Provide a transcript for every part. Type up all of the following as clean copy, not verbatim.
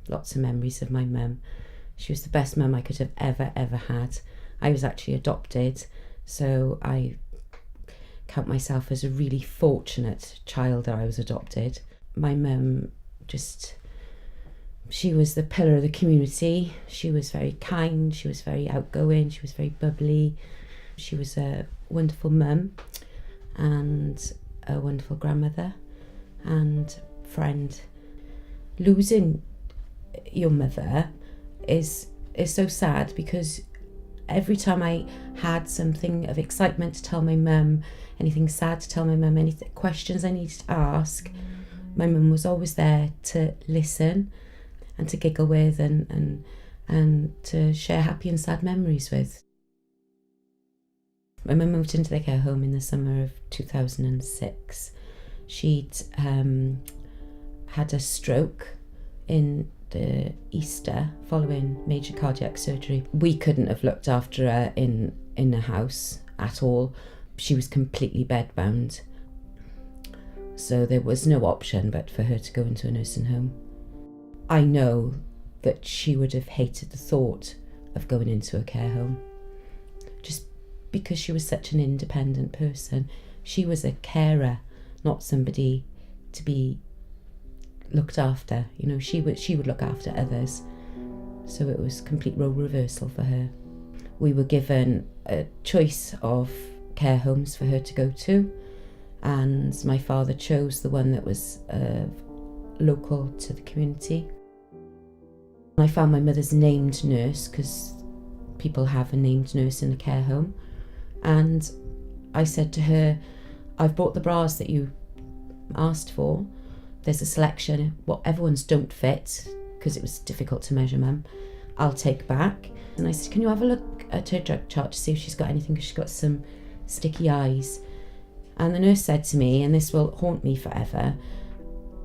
lots of memories of my mum. She was the best mum I could have ever had. I was actually adopted, so I count myself as a really fortunate child that I was adopted. My mum she was the pillar of the community. She was very kind, she was very outgoing, she was very bubbly. She was a wonderful mum and a wonderful grandmother and friend. Losing your mother is so sad, because every time I had something of excitement to tell my mum, anything sad to tell my mum, any questions I needed to ask, my mum was always there to listen and to giggle with and to share happy and sad memories with. My mum moved into the care home in the summer of 2006. She'd had a stroke in the Easter following major cardiac surgery. We couldn't have looked after her in the house at all. She was completely bedbound, so there was no option but for her to go into a nursing home. I know that she would have hated the thought of going into a care home, just because she was such an independent person. She was a carer, not somebody to be looked after. You know, she would look after others. So it was complete role reversal for her. We were given a choice of care homes for her to go to, and my father chose the one that was local to the community. I found my mother's named nurse, because people have a named nurse in a care home, and I said to her, I've brought the bras that you asked for. There's a selection, whatever ones don't fit, because it was difficult to measure mum, I'll take back. And I said, can you have a look at her drug chart to see if she's got anything, because she's got some sticky eyes. And the nurse said to me, and this will haunt me forever,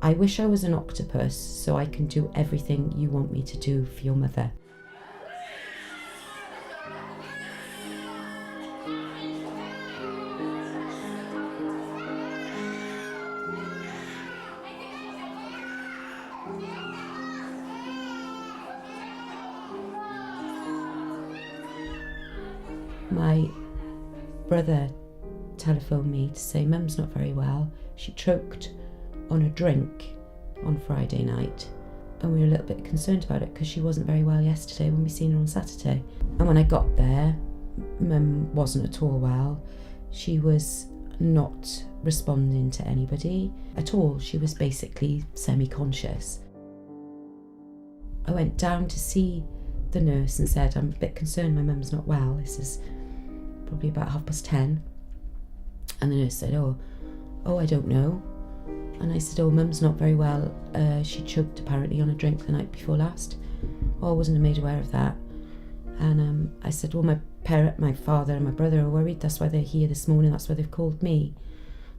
I wish I was an octopus so I can do everything you want me to do for your mother. My brother telephoned me to say mum's not very well. She choked on a drink on Friday night, and we were a little bit concerned about it because she wasn't very well yesterday when we seen her on Saturday. And when I got there, mum wasn't at all well. She was not responding to anybody at all. She was basically semi-conscious. I went down to see the nurse and said, I'm a bit concerned my mum's not well. This is probably about 10:30. And the nurse said, oh, I don't know. And I said, oh, mum's not very well. She choked apparently on a drink the night before last. Oh, I wasn't made aware of that. And I said, well, my father and my brother are worried. That's why they're here this morning. That's why they've called me.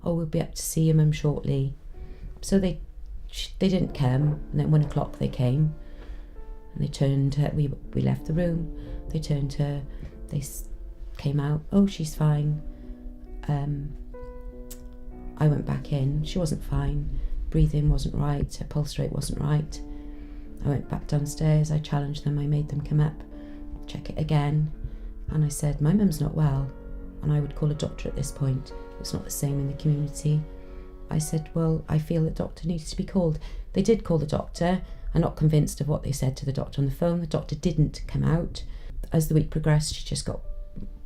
Oh, we'll be up to see your mum shortly. So they didn't come. And then 1 o'clock they came. And they turned her, we left the room. They turned her, they came out. Oh, she's fine. I went back in. She wasn't fine. Breathing wasn't right. Her pulse rate wasn't right. I went back downstairs. I challenged them. I made them come up, check it again. And I said, my mum's not well. And I would call a doctor at this point. It's not the same in the community. I said, well, I feel the doctor needs to be called. They did call the doctor. I'm not convinced of what they said to the doctor on the phone. The doctor didn't come out. As the week progressed, she just got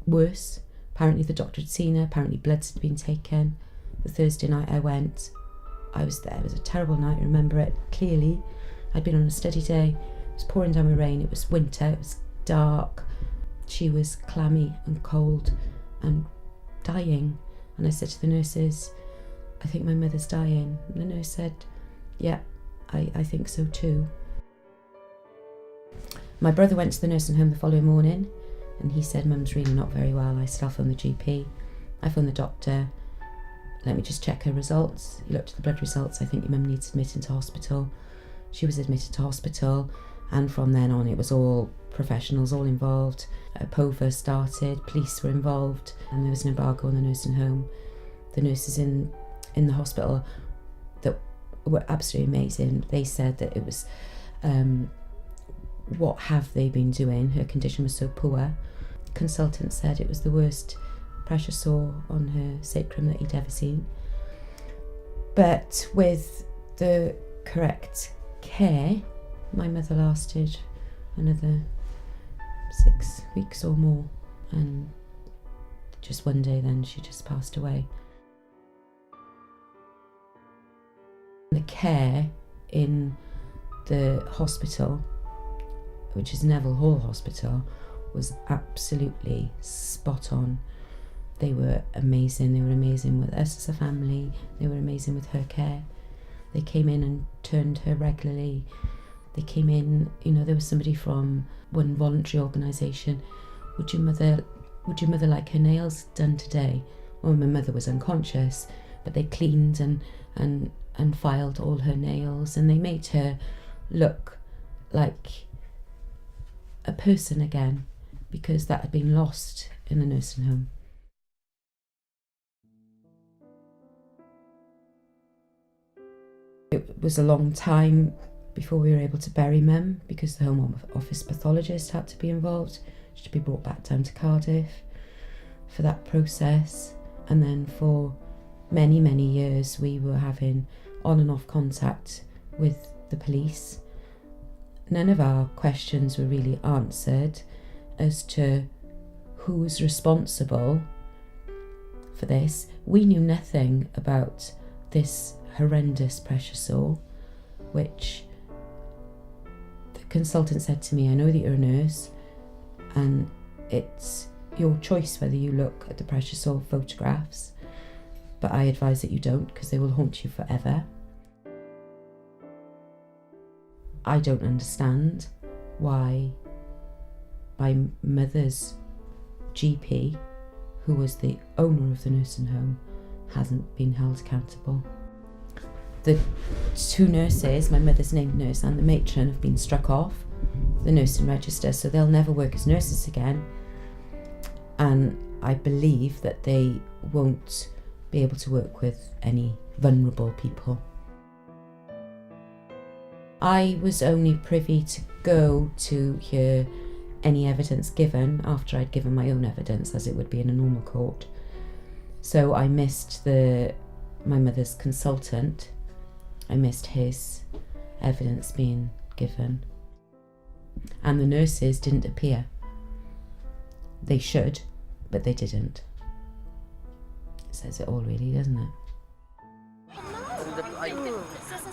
worse. Apparently the doctor had seen her. Apparently bloods had been taken. The Thursday night I went, I was there. It was a terrible night. I remember it clearly. I'd been on a steady day. It was pouring down with rain. It was winter. It was dark. She was clammy and cold and dying. And I said to the nurses, I think my mother's dying. And the nurse said, yeah, I think so too. My brother went to the nursing home the following morning and he said, mum's really not very well. I said, I'll phone the GP. I phoned the doctor. Let me just check her results. He looked at the blood results. I think your mum needs admitted to hospital. She was admitted to hospital, and from then on it was all professionals, all involved. POVA started, police were involved, and there was an embargo on the nursing home. The nurses in the hospital that were absolutely amazing. They said that it was what have they been doing? Her condition was so poor. Consultant said it was the worst pressure sore on her sacrum that he'd ever seen. But with the correct care, my mother lasted another 6 weeks or more, and just one day then she just passed away. The care in the hospital, which is Neville Hall Hospital, was absolutely spot on. They were amazing. They were amazing with us as a family. They were amazing with her care. They came in and turned her regularly. They came in, there was somebody from one voluntary organisation. Would your mother like her nails done today? Well, my mother was unconscious, but they cleaned and filed all her nails, and they made her look like a person again, because that had been lost in the nursing home. It was a long time before we were able to bury Mum, because the Home Office pathologist had to be involved. She had to be brought back down to Cardiff for that process, and then for many, many years we were having on and off contact with the police. None of our questions were really answered as to who was responsible for this. We knew nothing about this horrendous pressure sore, which the consultant said to me, I know that you're a nurse and it's your choice whether you look at the pressure sore photographs, but I advise that you don't, because they will haunt you forever. I don't understand why my mother's GP, who was the owner of the nursing home, hasn't been held accountable. The two nurses, my mother's named nurse and the matron, have been struck off the nursing register, so they'll never work as nurses again. And I believe that they won't be able to work with any vulnerable people. I was only privy to go to hear any evidence given after I'd given my own evidence, as it would be in a normal court. So I missed my mother's consultant. I missed his evidence being given. And the nurses didn't appear. They should, but they didn't. It says it all really, doesn't it?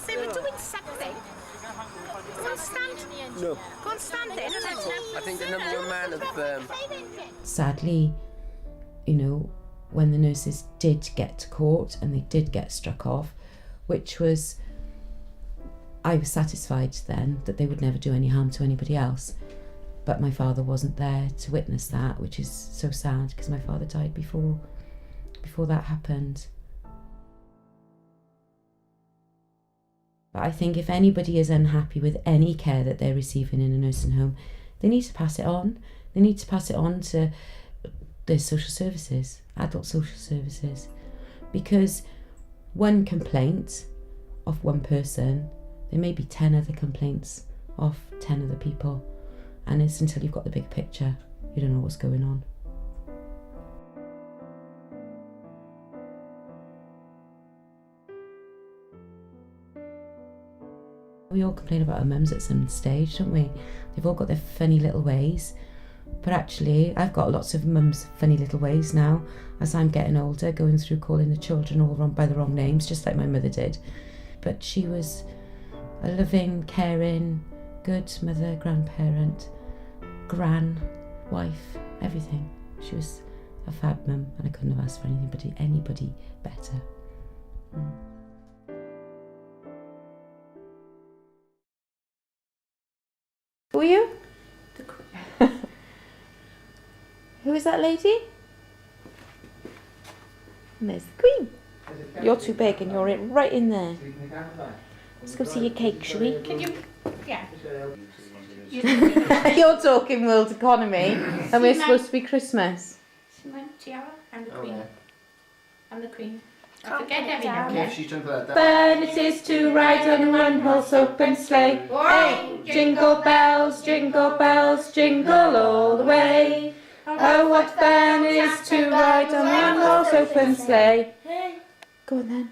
They were doing something. Go and stand. No. Go and stand there. I think the number one man of... Sadly, when the nurses did get to court and they did get struck off, which was, I was satisfied then that they would never do any harm to anybody else. But my father wasn't there to witness that, which is so sad, because my father died before that happened. But I think if anybody is unhappy with any care that they're receiving in a nursing home, they need to pass it on. They need to pass it on to the social services, adult social services, because one complaint of one person, there may be 10 other complaints of 10 other people, and it's until you've got the big picture, you don't know what's going on. We all complain about our mums at some stage, don't we? They've all got their funny little ways. But actually, I've got lots of mums' funny little ways now, as I'm getting older, going through calling the children all wrong by the wrong names, just like my mother did. But she was a loving, caring, good mother, grandparent, gran, wife, everything. She was a fab mum, and I couldn't have asked for anybody better. Who are you? Who is that lady? And there's the Queen. You're too big and you're right in there. Let's go see your cake, shall we? Can you? Yeah. You're talking world economy and we're supposed to be Christmas. Tiara and the Queen. And the Queen. I forget everything. Yeah, she's trying to put that down. Fun it is to ride on a one-horse open sleigh. Hey, Jingle bells, jingle all the way. Oh, what fun it is to ride on one horse open sleigh. Go on then.